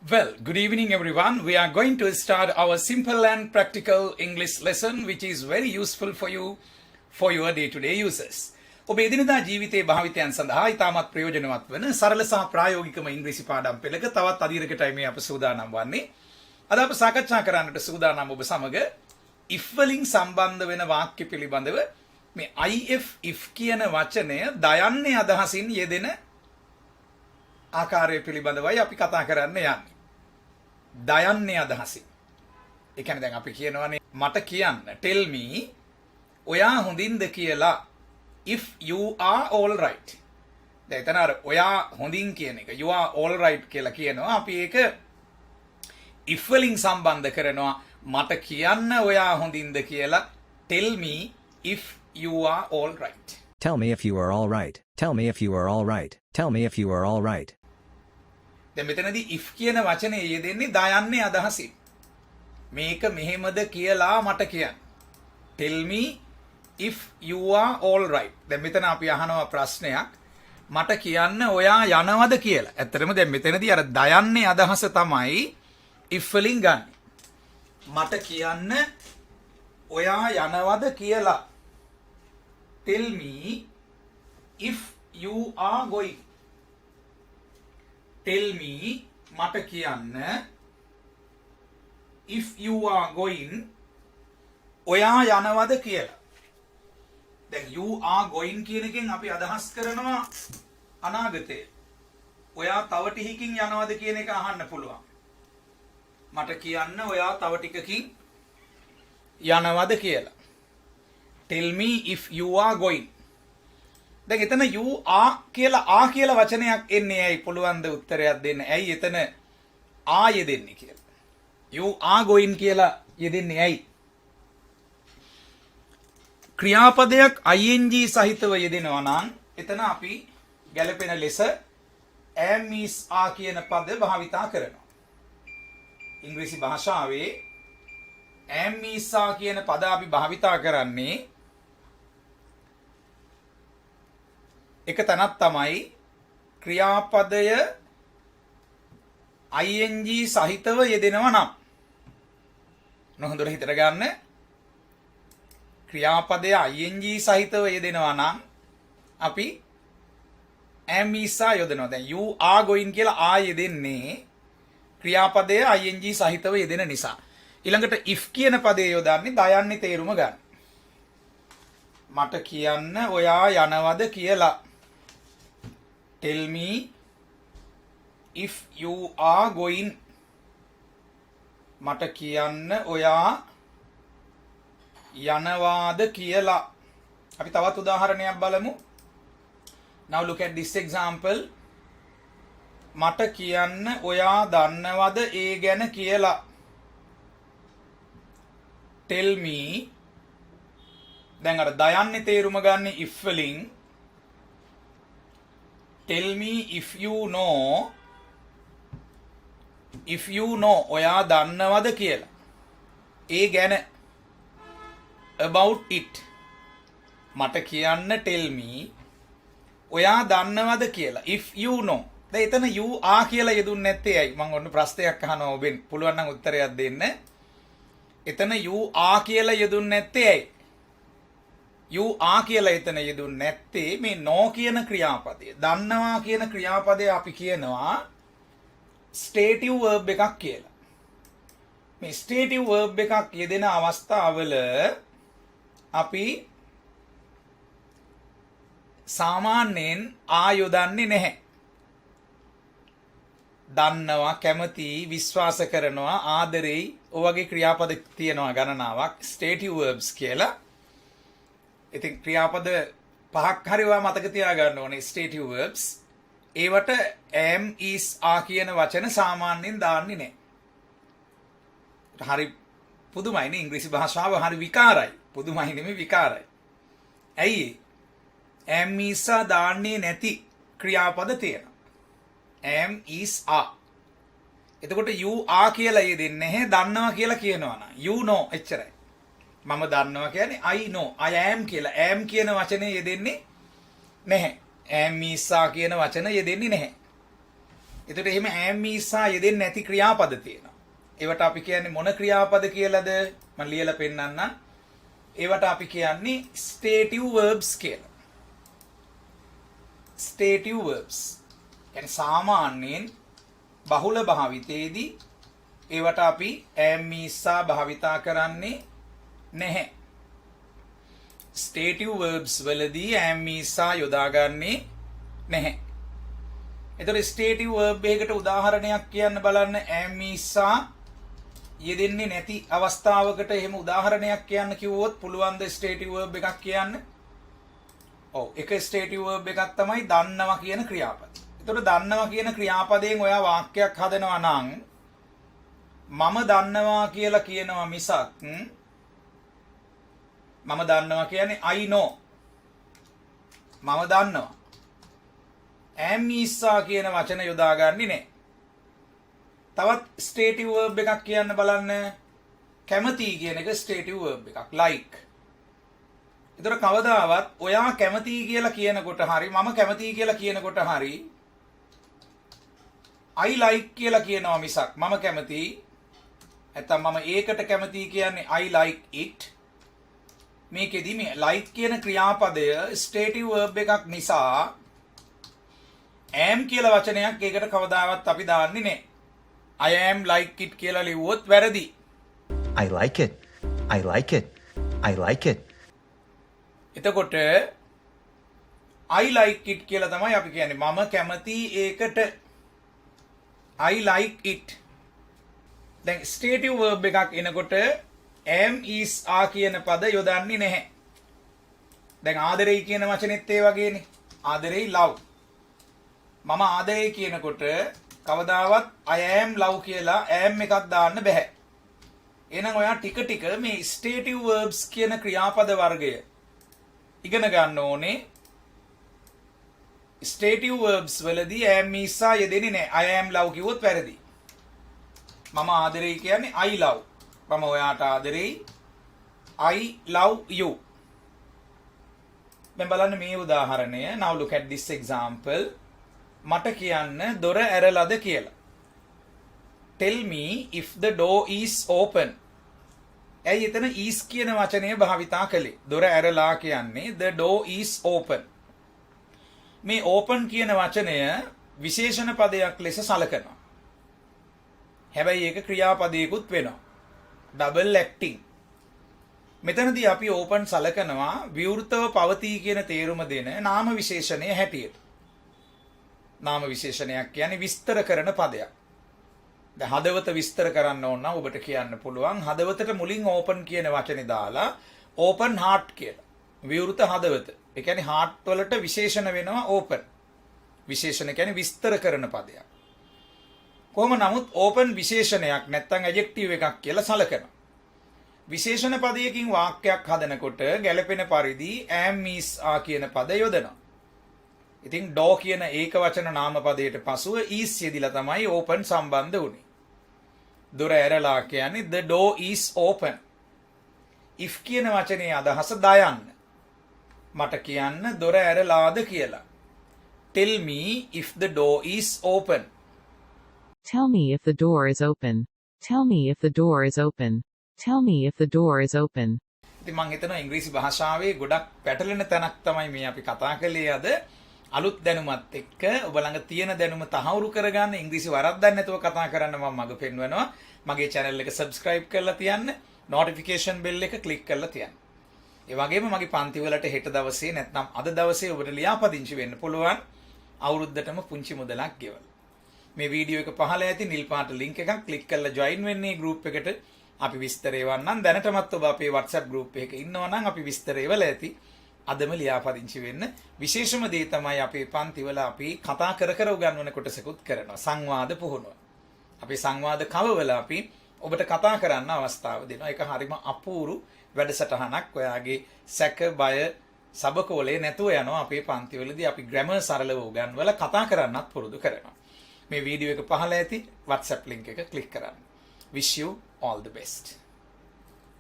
Well, good evening everyone. We are going to start our simple and practical English lesson which is very useful for you for your day-to-day uses. ඔබේ එදිනදා ජීවිතයේ භාවිතයන් සඳහා ඉතාමත් ප්‍රයෝජනවත් වන සරල සහ ප්‍රායෝගිකම ඉංග්‍රීසි පාඩම් පෙළක තවත් අදියරකටයි මේ අප සූදානම් වන්නේ. අද අප සාකච්ඡා කරන්නට සූදානම් ඔබ සමග if වලින් සම්බන්ධ වෙන වාක්‍ය පිළිබඳව මේ if කියන වචනය දයන්නේ අදහසින් යෙදෙන ආකාරය පිළිබඳවයි අපි කතා කරන්න යන්නේ. දයන්නේ අදහසින්. ඒ කියන්නේ දැන් අපි කියනවානේ මට කියන්න tell me ඔයා හොඳින්ද කියලා if you are all right. දැන් එතන අර ඔයා හොඳින් කියන එක you are all right කියලා කියනවා. අපි ඒක if වලින් සම්බන්ධ කරනවා මට කියන්න ඔයා හොඳින්ද කියලා tell me if you are all right. Tell me if you are all right. Tell me if you are all right. Tell me if you are all right. දැන් මෙතනදී if කියන වචනේ යෙදෙන්නේ දයන්නේ අදහසින්. මේක මෙහෙමද කියලා මට කියන්න. Tell me if you are all right. දැන් මෙතන අපි අහනවා ප්‍රශ්නයක්. මට කියන්න ඔයා යනවද කියලා. ඇත්තටම දැන් මෙතනදී අර දයන්නේ අදහස තමයි if වලින් ගන්න. මට කියන්න ඔයා යනවද කියලා. Tell me if you are going. Tell me මට කියන්න if you are going ඔයා යනවද කියලා. දැන් you are going කියන එකෙන් අපි අදහස් කරනවා අනාගතය. ඔයා තව ටිකකින් යනවද කියන එක අහන්න පුළුවන්. මට කියන්න ඔයා තව ටිකකින් යනවද කියලා. Tell me if you are going. දැන් එතන you are කියලා වචනයක් එන්නේ ඇයි පුළුවන් ද උත්තරයක් දෙන්න. ඇයි එතන යෙදෙන්නේ කියලා. you are going කියලා යෙදෙන්නේ ඇයි? ක්‍රියාපදයක් ing සහිතව යෙදෙනවා නම් එතන අපි ගැළපෙන ලෙස am is are කියන පද භාවිතා කරනවා. ඉංග්‍රීසි භාෂාවේ am is are කියන පද අපි භාවිතා කරන්නේ එක තැනක් තමයි ක්‍රියාපදය ing සහිතව යෙදෙනවා නම්. නොහොඳට හිතට ගන්න. ක්‍රියාපදය ing සහිතව යෙදෙනවා නම් අපි am is are යොදනවා. දැන් you are going කියලා යෙදෙන්නේ ක්‍රියාපදය ing සහිතව යෙදෙන නිසා. ඊළඟට if කියන පදේ යොදන්නේ දයන්නේ තේරුම ගන්න. මට කියන්න ඔයා යනවද කියලා. Tell me if you are going. මට කියන්න ඔයා යනවාද කියලා. අපි තවත් උදාහරණයක් බලමු. Now look at this example. මට කියන්න ඔයා දන්නවද ඒ ගැන කියලා. Tell me. දැන් අර දයන්නේ තේරුම ගන්න if වලින් tell me if you know ඔයා දන්නවද කියලා. ඒ ගැන about it. මට කියන්න tell me ඔයා දන්නවද කියලා. if you know. දැන් එතන you are කියලා යෙදුන්නේ නැත්තේ ඇයි? මම ඔන්න ප්‍රශ්නයක් අහනවා ඔබෙන්. පුළුවන් නම් උත්තරයක් දෙන්න. එතන you are කියලා යෙදුන්නේ නැත්තේ ඇයි? you are කියලා එතන යෙදුන්නේ නැත්තේ මේ no කියන ක්‍රියාපදය. දන්නවා කියන ක්‍රියාපදය අපි කියනවා stative verb එකක් කියලා. මේ stative verb එකක් යෙදෙන අවස්ථාවල අපි සාමාන්‍යයෙන් යොදන්නේ නැහැ. දන්නවා, කැමති, විශ්වාස කරනවා, ආදරෙයි ඔය වගේ ක්‍රියාපද තියෙනවා ගණනාවක් stative verbs කියලා. ඉතින් ක්‍රියාපද පහක් හරි ඔයා මතක තියාගන්න ඕනේ stative verbs. ඒවට am is are කියන වචන සාමාන්‍යයෙන් දාන්නේ නැහැ. හරි පුදුමයිනේ ඉංග්‍රීසි භාෂාව හරි විකාරයි. පුදුමයි නෙමෙයි විකාරයි. ඇයි am is are දාන්නේ නැති ක්‍රියාපද තියෙනවා. am is are. එතකොට you are කියලා යෙදෙන්නේ නැහැ. දන්නවා කියලා කියනවා නම් you know එච්චරයි. මම දන්නවා කියන්නේ I know I am කියලා. am කියන වචනේ යෙදෙන්නේ නැහැ. am is are කියන වචන යෙදෙන්නේ නැහැ. එතකොට එහෙම am is සහ යෙදෙන්නේ නැති ක්‍රියාපද තියෙනවා. ඒවට අපි කියන්නේ මොන ක්‍රියාපද කියලාද? මම ලියලා පෙන්නන්නම්. ඒවට අපි කියන්නේ stative verbs කියලා. stative verbs. කියන්නේ සාමාන්‍යයෙන් බහුල භාවිතයේදී ඒවට අපි am is සහ භාවිතා කරන්නේ නැහැ. stative verbs වලදී am is සහ යොදාගන්නේ නැහැ. එතකොට stative verb එකකට උදාහරණයක් කියන්න බලන්න am is සහ යෙදෙන්නේ නැති අවස්ථාවකට එහෙම උදාහරණයක් කියන්න කිව්වොත් පුළුවන් ද stative verb එකක් කියන්න? ඔව් එක stative verb එකක් තමයි දන්නවා කියන ක්‍රියාපදය. එතකොට දන්නවා කියන ක්‍රියාපදයෙන් ඔයා වාක්‍යයක් හදනවා නම් මම දන්නවා කියලා කියනවා මිසක් මම දන්නවා කියන්නේ I know. මම දන්නවා. am is කියන වචන යොදාගන්නේ නැහැ. තවත් stative verb එකක් කියන්න බලන්න. කැමති කියන එක stative verb එකක්. like. ඒතර කවදාවත් ඔයා කැමති කියලා කියනකොට හරි මම කැමති කියලා කියනකොට හරි I like කියලා කියනවා මිසක් මම කැමති නැත්නම් මම ඒකට කැමති කියන්නේ I like it. මේකෙදි මේ like කියන ක්‍රියාපදය stative verb එකක් නිසා am කියලා වචනයක් ඒකට කවදාවත් අපි දාන්නේ නැහැ. I am like it කියලා ලිව්වොත් වැරදි. I like it. I like it. I like it. එතකොට I like it කියලා තමයි අපි කියන්නේ. මම කැමති ඒකට. I like it. දැන් stative verb එකක් එනකොට am is are කියන පද යොදන්නේ නැහැ. දැන් ආදරෙයි කියන වචනේත් ඒ වගේනේ. ආදරෙයි love. මම ආදරෙයි කියනකොට කවදාවත් I am love කියලා am එකක් දාන්න බෑ. එහෙනම් ඔයා ටික ටික මේ stative verbs කියන ක්‍රියාපද වර්ගය ඉගෙන ගන්න ඕනේ. stative verbs වලදී am is යෙදෙන්නේ නැහැ. I am love කිව්වොත් වැරදි. මම ආදරෙයි කියන්නේ I love. මම ඔයාට ආදරෙයි. I love you. දැන් බලන්න මේ උදාහරණය. Now look at this example. මට කියන්න දොර ඇරලාද කියලා. Tell me if the door is open. ඇයි එතන is කියන වචනය භාවිතා කළේ? දොර ඇරලා කියන්නේ the door is open. මේ open කියන වචනය විශේෂණ පදයක් ලෙස සලකනවා. හැබැයි ඒක ක්‍රියාපදයකුත් වෙනවා. double acting. මෙතනදී අපි open සලකනවා විවෘතව පවතී කියන තේරුම දෙන නාම විශේෂණය හැටියට. නාම විශේෂණයක් කියන්නේ විස්තර කරන පදයක්. දැන් හදවත විස්තර කරන්න ඕන නම් ඔබට කියන්න පුළුවන් හදවතට මුලින් open කියන වචනේ දාලා open heart කියලා. විවෘත හදවත. ඒ කියන්නේ heart වලට විශේෂණ වෙනවා open. විශේෂණ කියන්නේ විස්තර කරන පදයක්. කොහොම නමුත් open විශේෂණයක් නැත්නම් adjective එකක් කියලා සලකනවා. විශේෂණ පදයකින් වාක්‍යයක් හදනකොට ගැළපෙන පරිදි am is are කියන පද යොදනවා. ඉතින් door කියන ඒක වචන නාම පදයට පසුව is යෙදිලා තමයි open සම්බන්ධ වුනේ. දොර ඇරලා කියන්නේ the door is open. if කියන වචනේ අදහස දයන්න. මට කියන්න දොර ඇරලාද කියලා. tell me if the door is open. Tell me if the door is open. Tell me if the door is open. Tell me if the door is open. ඉතින් මම හිතනවා ඉංග්‍රීසි භාෂාවේ ගොඩක් පැටලෙන තැනක් තමයි මේ අපි කතා කළේ අද. අලුත් දැනුමත් එක්ක ඔබ ළඟ තියෙන දැනුම තහවුරු කරගන්න ඉංග්‍රීසි වරද්දන්නේ නැතුව කතා කරන්න මම මඟ පෙන්වනවා. මගේ channel එක subscribe කරලා තියන්න, notification bell එක click කරලා තියන්න. ඒ වගේම මගේ පන්ති වලට හෙට දවසේ නැත්නම් අද දවසේ ඔබට ලියාපදිංචි වෙන්න පුළුවන් අවුරුද්දටම පුංචි මුදලක් ගෙවලා. මේ වීඩියෝ එක පහළ ඇති නිල් පාට link එකක් click කරලා join වෙන්නේ group එකට. අපි විස්තර එවන්නම්. දැනටමත් ඔබ අපේ WhatsApp group එකක ඉන්නවා නම් අපි විස්තර එවලා ඇති. අදම ලියාපදිංචි වෙන්න. විශේෂම දේ තමයි අපේ පන්තිවල අපි කතා කර උගන්වන කොටසකුත් කරනවා. සංවාද පුහුණුව. අපේ සංවාද කවවල අපි ඔබට කතා කරන්න අවස්ථාව දෙනවා. ඒක හරිම අපූරු වැඩසටහනක්. ඔයාගේ සැක බය සබකෝලේ නැතුව යනවා අපේ පන්තිවලදී අපි ග්‍රැමර් සරලව උගන්වලා කතා කරන්නත් පුරුදු කරනවා. මේ වීඩියෝ එක පහළ ඇති WhatsApp link එක click කරන්න. Wish you all the best.